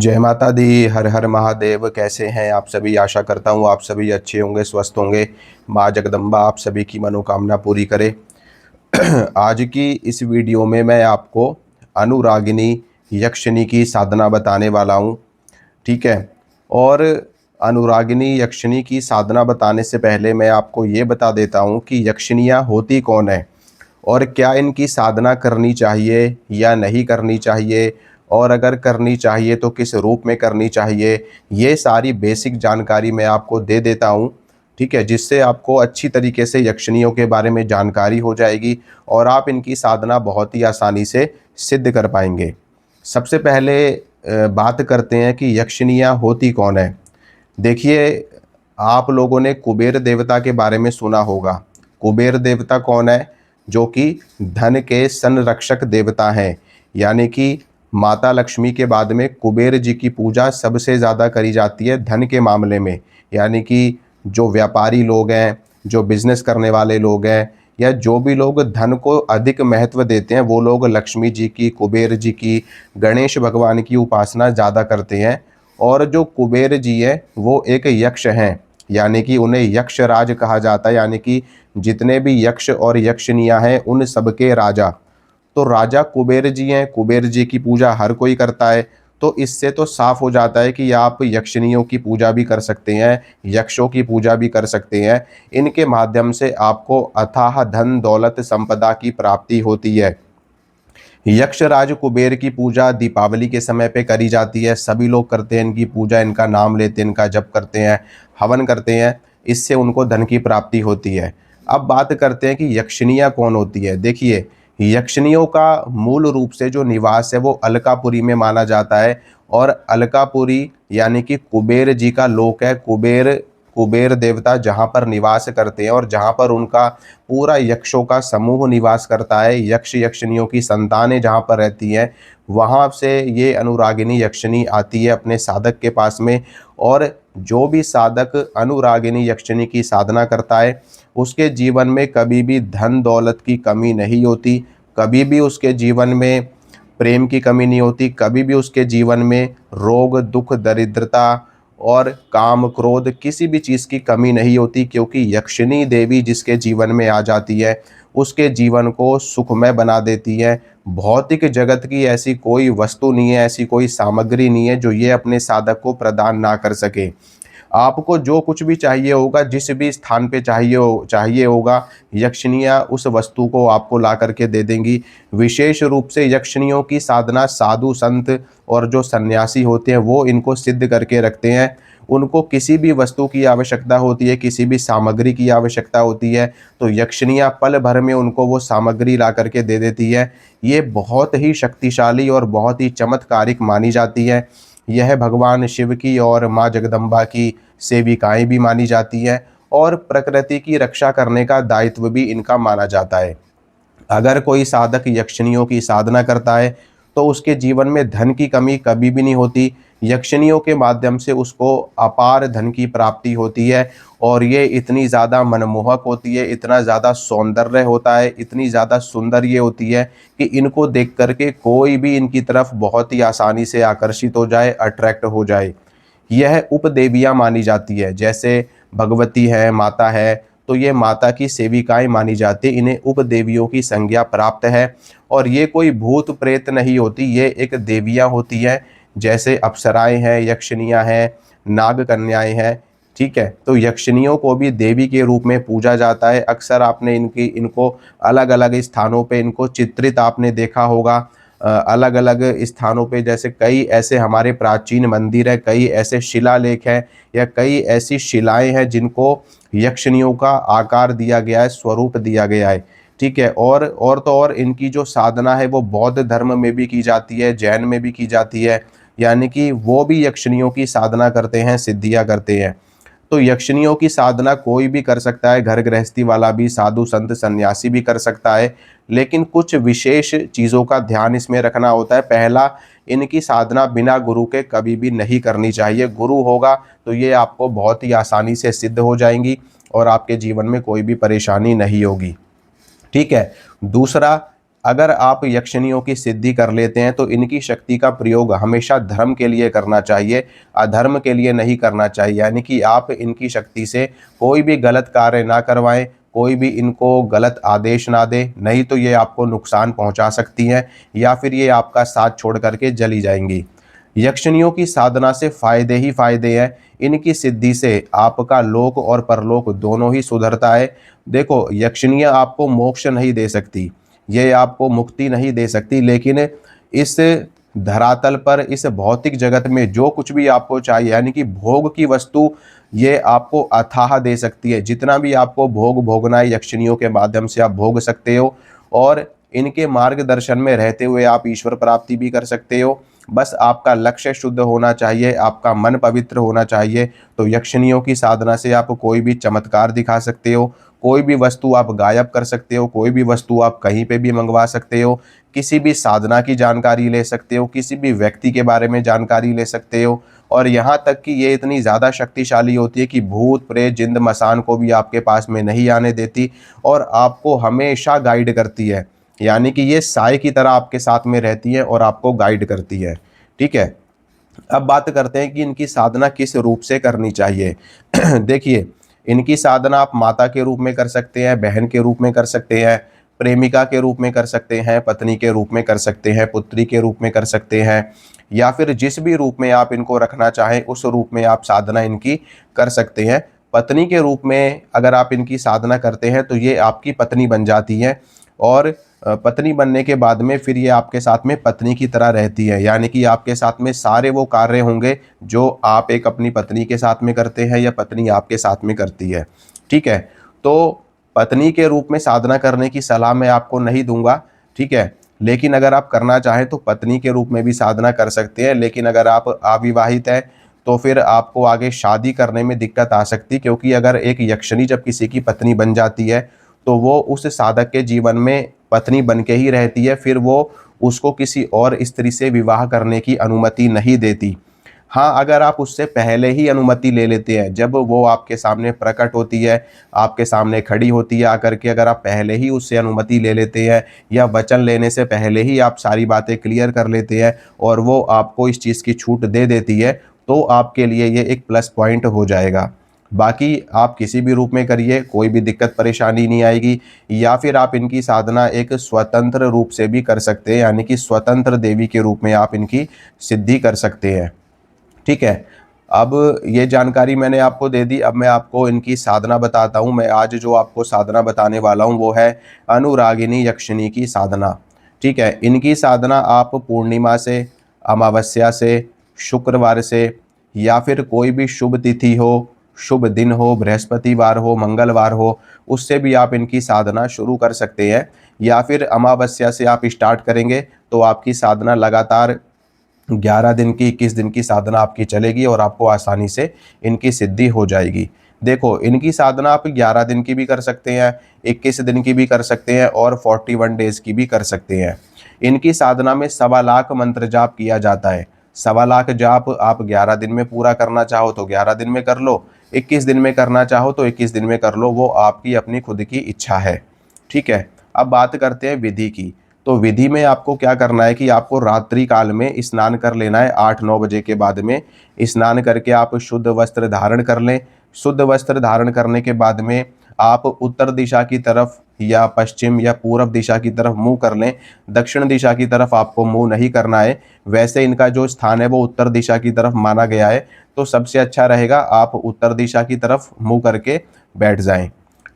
जय माता दी। हर हर महादेव। कैसे हैं आप सभी? आशा करता हूँ आप सभी अच्छे होंगे, स्वस्थ होंगे। माँ जगदम्बा आप सभी की मनोकामना पूरी करे। आज की इस वीडियो में मैं आपको अनुरागिनी यक्षिनी की साधना बताने वाला हूँ। ठीक है। और अनुरागिनी यक्षिनी की साधना बताने से पहले मैं आपको ये बता देता हूँ कि यक्षिनियाँ होती कौन है और क्या इनकी साधना करनी चाहिए या नहीं करनी चाहिए, और अगर करनी चाहिए तो किस रूप में करनी चाहिए। ये सारी बेसिक जानकारी मैं आपको दे देता हूँ। ठीक है, जिससे आपको अच्छी तरीके से यक्षिनियों के बारे में जानकारी हो जाएगी और आप इनकी साधना बहुत ही आसानी से सिद्ध कर पाएंगे। सबसे पहले बात करते हैं कि यक्षिनियाँ होती कौन है। देखिए, आप लोगों ने कुबेर देवता के बारे में सुना होगा। कुबेर देवता कौन है? जो कि धन के संरक्षक देवता हैं। यानी कि माता लक्ष्मी के बाद में कुबेर जी की पूजा सबसे ज़्यादा करी जाती है धन के मामले में। यानी कि जो व्यापारी लोग हैं, जो बिजनेस करने वाले लोग हैं, या जो भी लोग धन को अधिक महत्व देते हैं, वो लोग लक्ष्मी जी की, कुबेर जी की, गणेश भगवान की उपासना ज़्यादा करते हैं। और जो कुबेर जी हैं वो एक यक्ष हैं, यानी कि उन्हें यक्षराज कहा जाता है। यानी कि जितने भी यक्ष और यक्षिनियाँ हैं उन सबके राजा तो राजा कुबेर जी हैं। कुबेर जी की पूजा हर कोई करता है। तो इससे तो साफ हो जाता है कि आप यक्षिनियों की पूजा भी कर सकते हैं, यक्षों की पूजा भी कर सकते हैं। इनके माध्यम से आपको अथाह धन दौलत संपदा की प्राप्ति होती है। यक्षराज कुबेर की पूजा दीपावली के समय पे करी जाती है। सभी लोग करते हैं इनकी पूजा, इनका नाम लेते हैं, इनका जप करते हैं, हवन करते हैं। इससे उनको धन की प्राप्ति होती है। अब बात करते हैं कि यक्षिनियाँ कौन होती है। देखिए, यक्षिनियों का मूल रूप से जो निवास है वो अलकापुरी में माना जाता है। और अलकापुरी यानी कि कुबेर जी का लोक है। कुबेर कुबेर देवता जहाँ पर निवास करते हैं और जहाँ पर उनका पूरा यक्षों का समूह निवास करता है, यक्ष यक्षिनियों की संतानें जहाँ पर रहती हैं, वहाँ से ये अनुरागिनी यक्षिनी आती है अपने साधक के पास में। और जो भी साधक अनुरागिनी यक्षिनी की साधना करता है उसके जीवन में कभी भी धन दौलत की कमी नहीं होती, कभी भी उसके जीवन में प्रेम की कमी नहीं होती, कभी भी उसके जीवन में रोग दुख दरिद्रता और काम क्रोध किसी भी चीज़ की कमी नहीं होती। क्योंकि यक्षिनी देवी जिसके जीवन में आ जाती है उसके जीवन को सुखमय बना देती है। भौतिक जगत की ऐसी कोई वस्तु नहीं है, ऐसी कोई सामग्री नहीं है जो ये अपने साधक को प्रदान ना कर सके। आपको जो कुछ भी चाहिए होगा, जिस भी स्थान पे चाहिए होगा, यक्षिनियाँ उस वस्तु को आपको ला करके दे देंगी। विशेष रूप से यक्षिनियों की साधना साधु संत और जो सन्यासी होते हैं वो इनको सिद्ध करके रखते हैं। उनको किसी भी वस्तु की आवश्यकता होती है, किसी भी सामग्री की आवश्यकता होती है, तो यक्षिनियाँ पल भर में उनको वो सामग्री ला करके दे देती है। ये बहुत ही शक्तिशाली और बहुत ही चमत्कारिक मानी जाती है। यह भगवान शिव की और माँ जगदम्बा की सेविकाएं भी मानी जाती हैं और प्रकृति की रक्षा करने का दायित्व भी इनका माना जाता है। अगर कोई साधक यक्षिनियों की साधना करता है तो उसके जीवन में धन की कमी कभी भी नहीं होती। यक्षिनियों के माध्यम से उसको अपार धन की प्राप्ति होती है। और ये इतनी ज़्यादा मनमोहक होती है, इतना ज़्यादा सौंदर्य होता है, इतनी ज़्यादा सुंदर ये होती है कि इनको देख करके कोई भी इनकी तरफ बहुत ही आसानी से आकर्षित हो जाए, अट्रैक्ट हो जाए। यह उपदेवियाँ मानी जाती है। जैसे भगवती है, माता है, तो ये माता की सेविकाएं मानी जाती है। इन्हें उपदेवियों की संज्ञा प्राप्त है। और ये कोई भूत प्रेत नहीं होती, ये एक देवियाँ होती हैं। जैसे अप्सराएं हैं, यक्षिनियाँ हैं, नाग कन्याएं हैं। ठीक है, तो यक्षिनियों को भी देवी के रूप में पूजा जाता है। अक्सर आपने इनको अलग अलग स्थानों पे इनको चित्रित आपने देखा होगा। अलग अलग स्थानों पे, जैसे कई ऐसे हमारे प्राचीन मंदिर हैं, कई ऐसे शिलालेख हैं या कई ऐसी शिलाएं हैं जिनको यक्षिनियों का आकार दिया गया है, स्वरूप दिया गया है। ठीक है, और तो और इनकी जो साधना है वो बौद्ध धर्म में भी की जाती है, जैन में भी की जाती है। यानी कि वो भी यक्षिनियों की साधना करते हैं, सिद्धियां करते हैं। तो यक्षिनियों की साधना कोई भी कर सकता है, घर गृहस्थी वाला भी, साधु संत सन्यासी भी कर सकता है। लेकिन कुछ विशेष चीज़ों का ध्यान इसमें रखना होता है। पहला, इनकी साधना बिना गुरु के कभी भी नहीं करनी चाहिए। गुरु होगा तो ये आपको बहुत ही आसानी से सिद्ध हो जाएंगी और आपके जीवन में कोई भी परेशानी नहीं होगी। ठीक है। दूसरा, अगर आप यक्षिणियों की सिद्धि कर लेते हैं तो इनकी शक्ति का प्रयोग हमेशा धर्म के लिए करना चाहिए, अधर्म के लिए नहीं करना चाहिए। यानी कि आप इनकी शक्ति से कोई भी गलत कार्य ना करवाएं, कोई भी इनको गलत आदेश ना दें, नहीं तो ये आपको नुकसान पहुंचा सकती हैं या फिर ये आपका साथ छोड़ करके चली जाएंगी। यक्षिणियों की साधना से फायदे ही फायदे हैं। इनकी सिद्धि से आपका लोक और परलोक दोनों ही सुधरता है। देखो, यक्षिणियाँ आपको मोक्ष नहीं दे सकती, ये आपको मुक्ति नहीं दे सकती, लेकिन इस धरातल पर, इस भौतिक जगत में जो कुछ भी आपको चाहिए, यानी कि भोग की वस्तु, ये आपको अथाह दे सकती है। जितना भी आपको भोग भोगना है यक्षिणियों के माध्यम से आप भोग सकते हो, और इनके मार्गदर्शन में रहते हुए आप ईश्वर प्राप्ति भी कर सकते हो। बस आपका लक्ष्य शुद्ध होना चाहिए, आपका मन पवित्र होना चाहिए। तो यक्षिणियों की साधना से आप कोई भी चमत्कार दिखा सकते हो, कोई भी वस्तु आप गायब कर सकते हो, कोई भी वस्तु आप कहीं पे भी मंगवा सकते हो, किसी भी साधना की जानकारी ले सकते हो, किसी भी व्यक्ति के बारे में जानकारी ले सकते हो। और यहाँ तक कि ये इतनी ज़्यादा शक्तिशाली होती है कि भूत प्रेत जिंद मसान को भी आपके पास में नहीं आने देती और आपको हमेशा गाइड करती है। यानी कि ये साए की तरह आपके साथ में रहती है और आपको गाइड करती है। ठीक है, अब बात करते हैं कि इनकी साधना किस रूप से करनी चाहिए। देखिए, इनकी साधना आप माता के रूप में कर सकते हैं, बहन के रूप में कर सकते हैं, प्रेमिका के रूप में कर सकते हैं, पत्नी के रूप में कर सकते हैं, पुत्री के रूप में कर सकते हैं, या फिर जिस भी रूप में आप इनको रखना चाहें उस रूप में आप साधना इनकी कर सकते हैं। पत्नी के रूप में अगर आप इनकी साधना करते हैं तो ये आपकी पत्नी बन जाती हैं, और पत्नी बनने के बाद में फिर ये आपके साथ में पत्नी की तरह रहती है। यानी कि आपके साथ में सारे वो कार्य होंगे जो आप एक अपनी पत्नी के साथ में करते हैं या पत्नी आपके साथ में करती है। ठीक है, तो पत्नी के रूप में साधना करने की सलाह मैं आपको नहीं दूंगा। ठीक है, लेकिन अगर आप करना चाहें तो पत्नी के रूप में भी साधना कर सकते हैं। लेकिन अगर आप अविवाहित हैं तो फिर आपको आगे शादी करने में दिक्कत आ सकती, क्योंकि अगर एक यक्षिणी जब किसी की पत्नी बन जाती है तो वो उस साधक के जीवन में पत्नी बन के ही रहती है, फिर वो उसको किसी और स्त्री से विवाह करने की अनुमति नहीं देती। हाँ, अगर आप उससे पहले ही अनुमति ले लेते हैं, जब वो आपके सामने प्रकट होती है, आपके सामने खड़ी होती है आकर के, अगर आप पहले ही उससे अनुमति ले लेते हैं या वचन लेने से पहले ही आप सारी बातें क्लियर कर लेते हैं और वो आपको इस चीज़ की छूट दे देती है, तो आपके लिए ये एक प्लस पॉइंट हो जाएगा। बाकी आप किसी भी रूप में करिए, कोई भी दिक्कत परेशानी नहीं आएगी। या फिर आप इनकी साधना एक स्वतंत्र रूप से भी कर सकते हैं, यानी कि स्वतंत्र देवी के रूप में आप इनकी सिद्धि कर सकते हैं। ठीक है, अब ये जानकारी मैंने आपको दे दी। अब मैं आपको इनकी साधना बताता हूँ। मैं आज जो आपको साधना बताने वाला हूँ वो है अनुरागिनी यक्षिणी की साधना। ठीक है, इनकी साधना आप पूर्णिमा से, अमावस्या से, शुक्रवार से, या फिर कोई भी शुभ तिथि हो, शुभ दिन हो, बृहस्पतिवार हो, मंगलवार हो, उससे भी आप इनकी साधना शुरू कर सकते हैं। या फिर अमावस्या से आप स्टार्ट करेंगे तो आपकी साधना लगातार 11 दिन की, 21 दिन की साधना आपकी चलेगी और आपको आसानी से इनकी सिद्धि हो जाएगी। देखो, इनकी साधना आप 11 दिन की भी कर सकते हैं, 21 दिन की भी कर सकते हैं और 41 डेज की भी कर सकते हैं। इनकी साधना में 1.25 लाख मंत्र जाप किया जाता है। 1.25 लाख जाप आप 11 दिन में पूरा करना चाहो तो 11 दिन में कर लो, 21 दिन में करना चाहो तो 21 दिन में कर लो, वो आपकी अपनी खुद की इच्छा है। ठीक है, अब बात करते हैं विधि की। तो विधि में आपको क्या करना है कि आपको रात्रि काल में स्नान कर लेना है। 8-9 बजे के बाद में स्नान करके आप शुद्ध वस्त्र धारण कर लें। शुद्ध वस्त्र धारण करने के बाद में आप उत्तर दिशा की तरफ या पश्चिम या पूर्व दिशा की तरफ मुंह कर लें। दक्षिण दिशा की तरफ आपको मुंह नहीं करना है। वैसे इनका जो स्थान है वो उत्तर दिशा की तरफ माना गया है, तो सबसे अच्छा रहेगा आप उत्तर दिशा की तरफ मुंह करके बैठ जाएं।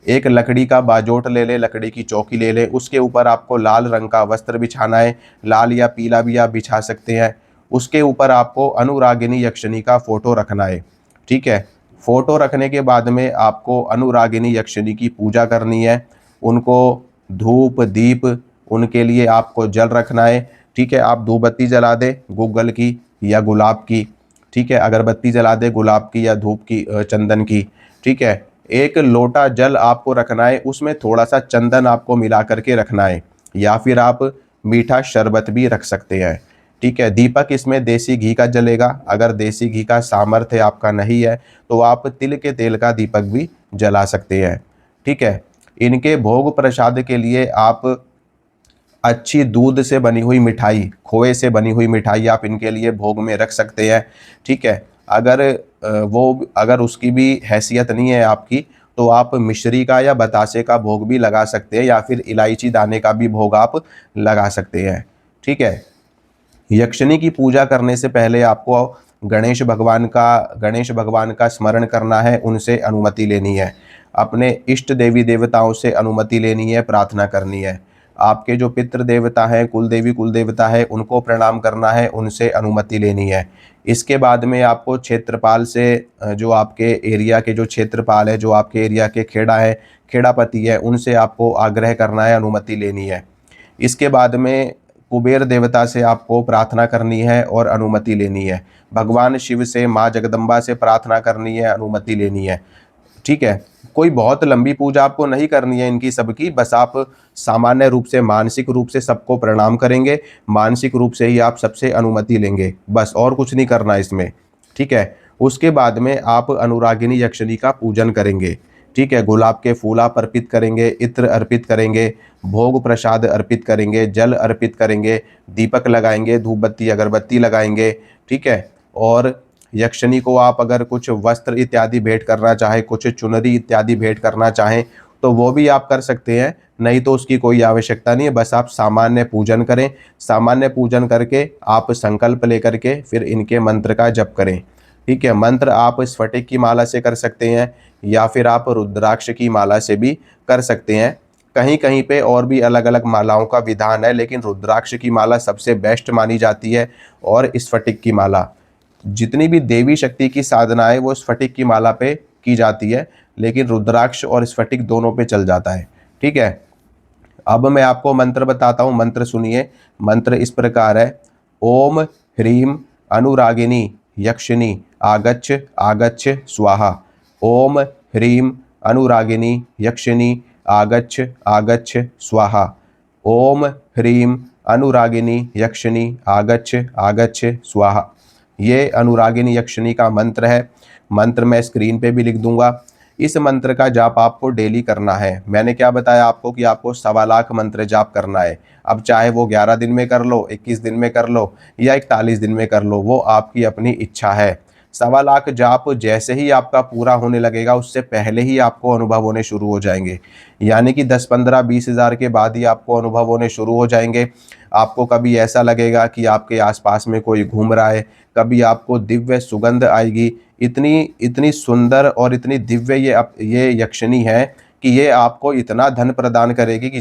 एक लकड़ी का बाजोट ले ले, लकड़ी की चौकी ले ले, उसके ऊपर आपको लाल रंग का वस्त्र बिछाना है। लाल या पीला भी आप बिछा सकते हैं। उसके ऊपर आपको अनुरागिनी यक्षिणी का फोटो रखना है। ठीक है, फोटो रखने के बाद में आपको अनुरागिनी यक्षिणी की पूजा करनी है। उनको धूप दीप, उनके लिए आपको जल रखना है। ठीक है, आप धूप बत्ती जला दे गूगल की या गुलाब की। ठीक है, अगरबत्ती जला दे गुलाब की या धूप की, चंदन की। ठीक है, एक लोटा जल आपको रखना है, उसमें थोड़ा सा चंदन आपको मिला करके रखना है, या फिर आप मीठा शरबत भी रख सकते हैं। ठीक है, दीपक इसमें देसी घी का जलेगा। अगर देसी घी का सामर्थ्य आपका नहीं है तो आप तिल के तेल का दीपक भी जला सकते हैं। ठीक है, इनके भोग प्रसाद के लिए आप अच्छी दूध से बनी हुई मिठाई, खोए से बनी हुई मिठाई आप इनके लिए भोग में रख सकते हैं। ठीक है, अगर उसकी भी हैसियत नहीं है आपकी, तो आप मिश्री का या बतासे का भोग भी लगा सकते हैं, या फिर इलायची दाने का भी भोग आप लगा सकते हैं। ठीक है, यक्षिणी की पूजा करने से पहले आपको गणेश भगवान का स्मरण करना है, उनसे अनुमति लेनी है, अपने इष्ट देवी देवताओं से अनुमति लेनी है, प्रार्थना करनी है। आपके जो पितृ देवता हैं, कुल देवी कुल देवता है, उनको प्रणाम करना है, उनसे अनुमति लेनी है। इसके बाद में आपको क्षेत्रपाल से, जो आपके एरिया के जो क्षेत्रपाल है, जो आपके एरिया के खेड़ापति है, उनसे आपको आग्रह करना है, अनुमति लेनी है। इसके बाद में कुबेर देवता से आपको प्रार्थना करनी है और अनुमति लेनी है। भगवान शिव से, माँ जगदम्बा से प्रार्थना करनी है, अनुमति लेनी है। ठीक है, कोई बहुत लंबी पूजा आपको नहीं करनी है इनकी सबकी, बस आप सामान्य रूप से, मानसिक रूप से सबको प्रणाम करेंगे, मानसिक रूप से ही आप सबसे अनुमति लेंगे, बस और कुछ नहीं करना इसमें। ठीक है, उसके बाद में आप अनुरागिनी यक्षिणी का पूजन करेंगे। ठीक है, गुलाब के फूल आप अर्पित करेंगे, इत्र अर्पित करेंगे, भोग प्रसाद अर्पित करेंगे, जल अर्पित करेंगे, दीपक लगाएंगे, धूप बत्ती अगरबत्ती लगाएंगे। ठीक है, और यक्षिणी को आप अगर कुछ वस्त्र इत्यादि भेंट करना चाहें, कुछ चुनरी इत्यादि भेंट करना चाहें, तो वो भी आप कर सकते हैं, नहीं तो उसकी कोई आवश्यकता नहीं है। बस आप सामान्य पूजन करें, सामान्य पूजन करके आप संकल्प लेकर के फिर इनके मंत्र का जप करें। ठीक है, मंत्र आप स्फटिक की माला से कर सकते हैं, या फिर आप रुद्राक्ष की माला से भी कर सकते हैं। कहीं कहीं पे और भी अलग अलग मालाओं का विधान है, लेकिन रुद्राक्ष की माला सबसे बेस्ट मानी जाती है, और स्फटिक की माला। जितनी भी देवी शक्ति की साधना है वो स्फटिक की माला पे की जाती है, लेकिन रुद्राक्ष और स्फटिक दोनों पे चल जाता है। ठीक है, अब मैं आपको मंत्र बताता हूँ, मंत्र सुनिए। मंत्र इस प्रकार है: ओम ह्रीं अनुरागिनी यक्षिणी आगच्छ आगच्छ स्वाहा। ओम ह्रीं अनुरागिनी यक्षिणी आगच्छ आगच्छ स्वाहा। ओम ह्रीं अनुरागिनी यक्षिणी आगच्छ आगच्छ स्वाहा। ये अनुरागिनी यक्षिणी का मंत्र है। मंत्र मैं स्क्रीन पे भी लिख दूंगा। इस मंत्र का जाप आपको डेली करना है। मैंने क्या बताया आपको कि आपको 1.25 लाख मंत्र जाप करना है। अब चाहे वो 11 दिन में कर लो, 21 दिन में कर लो, या 41 दिन में कर लो, वो आपकी अपनी इच्छा है। 1.25 लाख जाप जैसे ही आपका पूरा होने लगेगा, उससे पहले ही आपको अनुभव होने शुरू हो जाएंगे। यानी कि 10, 15, 20 हज़ार के बाद ही आपको अनुभव होने शुरू हो जाएंगे। आपको कभी ऐसा लगेगा कि आपके आसपास में कोई घूम रहा है, कभी आपको दिव्य सुगंध आएगी। इतनी इतनी सुंदर और इतनी दिव्य ये यक्षिणी है कि ये आपको इतना धन प्रदान करेगी कि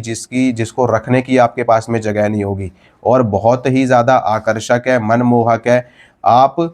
जिसको रखने की आपके पास में जगह नहीं होगी, और बहुत ही ज़्यादा आकर्षक है, मनमोहक है। आप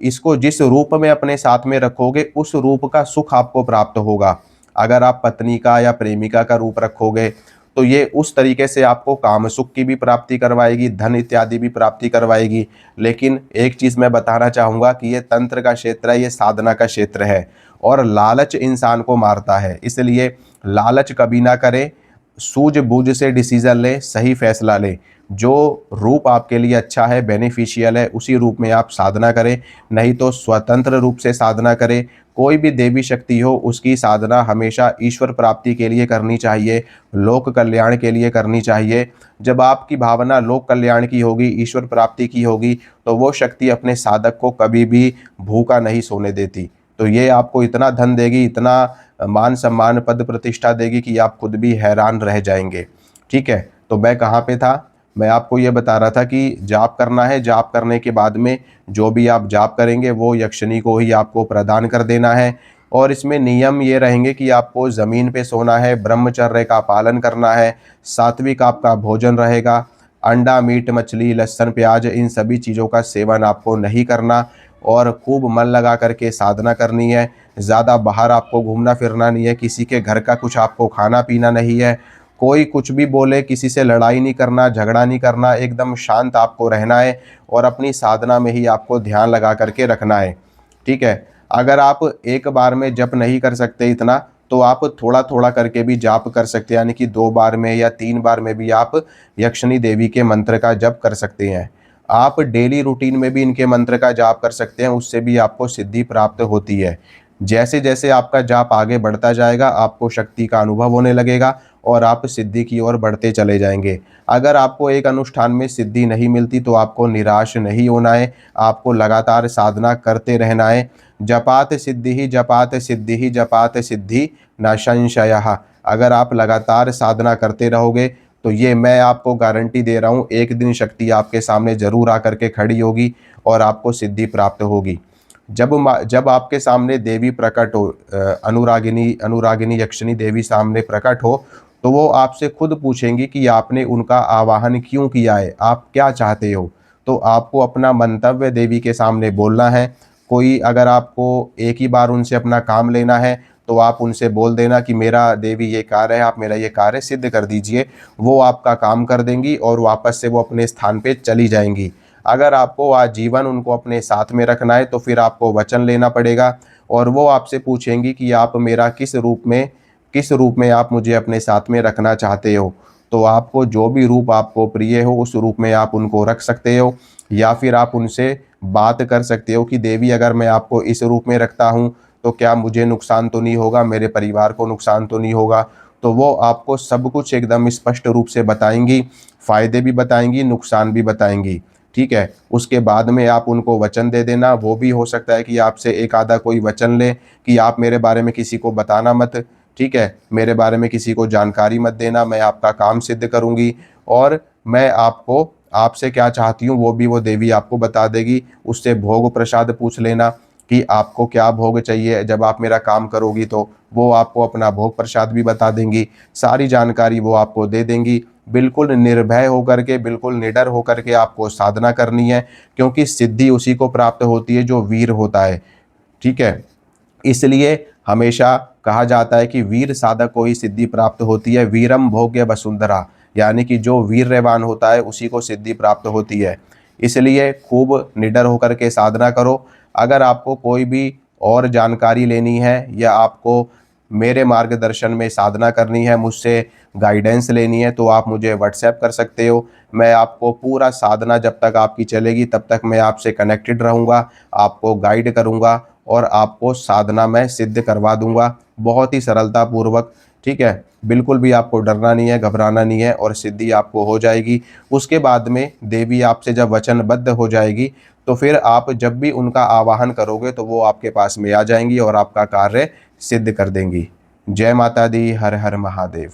इसको जिस रूप में अपने साथ में रखोगे, उस रूप का सुख आपको प्राप्त होगा। अगर आप पत्नी का या प्रेमिका का रूप रखोगे, तो ये उस तरीके से आपको काम सुख की भी प्राप्ति करवाएगी, धन इत्यादि भी प्राप्ति करवाएगी। लेकिन एक चीज़ मैं बताना चाहूँगा कि ये तंत्र का क्षेत्र है, ये साधना का क्षेत्र है, और लालच इंसान को मारता है। इसलिए लालच कभी ना करें, सूझबूझ से डिसीजन लें, सही फैसला लें। जो रूप आपके लिए अच्छा है, बेनिफिशियल है, उसी रूप में आप साधना करें, नहीं तो स्वतंत्र रूप से साधना करें। कोई भी देवी शक्ति हो, उसकी साधना हमेशा ईश्वर प्राप्ति के लिए करनी चाहिए, लोक कल्याण के लिए करनी चाहिए। जब आपकी भावना लोक कल्याण की होगी, ईश्वर प्राप्ति की होगी, तो वो शक्ति अपने साधक को कभी भी भूखा नहीं सोने देती। तो ये आपको इतना धन देगी, इतना मान सम्मान पद प्रतिष्ठा देगी कि आप खुद भी हैरान रह जाएंगे। ठीक है, तो मैं कहाँ पे था? मैं आपको ये बता रहा था कि जाप करना है। जाप करने के बाद में जो भी आप जाप करेंगे, वो यक्षिणी को ही आपको प्रदान कर देना है। और इसमें नियम ये रहेंगे कि आपको ज़मीन पे सोना है, ब्रह्मचर्य का पालन करना है, सात्विक आपका भोजन रहेगा, अंडा, मीट, मछली, लहसुन, प्याज, इन सभी चीज़ों का सेवन आपको नहीं करना, और खूब मन लगा करके साधना करनी है। ज़्यादा बाहर आपको घूमना फिरना नहीं है, किसी के घर का कुछ आपको खाना पीना नहीं है, कोई कुछ भी बोले किसी से लड़ाई नहीं करना, झगड़ा नहीं करना, एकदम शांत आपको रहना है, और अपनी साधना में ही आपको ध्यान लगा करके रखना है। ठीक है, अगर आप एक बार में जप नहीं कर सकते इतना, तो आप थोड़ा थोड़ा करके भी जाप कर सकते हैं, यानी कि 2 बार में या 3 बार में भी आप यक्षिणी देवी के मंत्र का जप कर सकते हैं। आप डेली रूटीन में भी इनके मंत्र का जाप कर सकते हैं, उससे भी आपको सिद्धि प्राप्त होती है। जैसे जैसे आपका जाप आगे बढ़ता जाएगा, आपको शक्ति का अनुभव होने लगेगा, और आप सिद्धि की ओर बढ़ते चले जाएंगे। अगर आपको एक अनुष्ठान में सिद्धि नहीं मिलती तो आपको निराश नहीं होना है, आपको लगातार साधना करते रहना है। जपात सिद्धि जपात सिद्धि जपात सिद्धि न संशयः। अगर आप लगातार साधना करते रहोगे तो ये मैं आपको गारंटी दे रहा हूँ, एक दिन शक्ति आपके सामने जरूर आकर के खड़ी होगी और आपको सिद्धि प्राप्त होगी। जब आपके सामने देवी प्रकट हो, अनुरागिनी अनुरागिनी यक्षिणी देवी सामने प्रकट हो, तो वो आपसे खुद पूछेंगी कि आपने उनका आवाहन क्यों किया है, आप क्या चाहते हो। तो आपको अपना मंतव्य देवी के सामने बोलना है। कोई अगर आपको एक ही बार उनसे अपना काम लेना है तो आप उनसे बोल देना कि मेरा देवी ये कार्य है, आप मेरा ये कार्य सिद्ध कर दीजिए। वो आपका काम कर देंगी और वापस से वो अपने स्थान पे चली जाएंगी। अगर आपको आजीवन उनको अपने साथ में रखना है तो फिर आपको वचन लेना पड़ेगा और वो आपसे पूछेंगी कि आप मेरा किस रूप में आप मुझे अपने साथ में रखना चाहते हो। तो आपको जो भी रूप आपको प्रिय हो उस रूप में आप उनको रख सकते हो, या फिर आप उनसे बात कर सकते हो कि देवी अगर मैं आपको इस रूप में रखता हूँ तो क्या मुझे नुकसान तो नहीं होगा, मेरे परिवार को नुकसान तो नहीं होगा। तो वो आपको सब कुछ एकदम स्पष्ट रूप से बताएंगी, फायदे भी बताएंगी, नुकसान भी बताएंगी। ठीक है, उसके बाद में आप उनको वचन दे देना। वो भी हो सकता है कि आपसे एक आधा कोई वचन ले कि आप मेरे बारे में किसी को बताना मत, ठीक है, मेरे बारे में किसी को जानकारी मत देना, मैं आपका काम सिद्ध करूंगी और मैं आपको आपसे क्या चाहती हूँ वो भी वो देवी आपको बता देगी। उससे भोग प्रसाद पूछ लेना कि आपको क्या भोग चाहिए, जब आप मेरा काम करोगी तो वो आपको अपना भोग प्रसाद भी बता देंगी। सारी जानकारी वो आपको दे देंगी। बिल्कुल निर्भय होकर के, बिल्कुल निडर होकर के आपको साधना करनी है, क्योंकि सिद्धि उसी को प्राप्त होती है जो वीर होता है। ठीक है, इसलिए हमेशा कहा जाता है कि वीर साधक को ही सिद्धि प्राप्त होती है। वीरम भोग्य वसुंधरा, यानी कि जो वीर्यवान होता है उसी को सिद्धि प्राप्त होती है। इसलिए खूब निडर होकर के साधना करो। अगर आपको कोई भी और जानकारी लेनी है या आपको मेरे मार्गदर्शन में साधना करनी है, मुझसे गाइडेंस लेनी है, तो आप मुझे व्हाट्सएप कर सकते हो। मैं आपको पूरा साधना जब तक आपकी चलेगी तब तक मैं आपसे कनेक्टेड रहूँगा, आपको गाइड करूँगा और आपको साधना मैं सिद्ध करवा दूंगा बहुत ही सरलता पूर्वक। ठीक है, बिल्कुल भी आपको डरना नहीं है, घबराना नहीं है और सिद्धि आपको हो जाएगी। उसके बाद में देवी आपसे जब वचनबद्ध हो जाएगी तो फिर आप जब भी उनका आवाहन करोगे तो वो आपके पास में आ जाएंगी और आपका कार्य सिद्ध कर देंगी। जय माता दी, हर हर महादेव।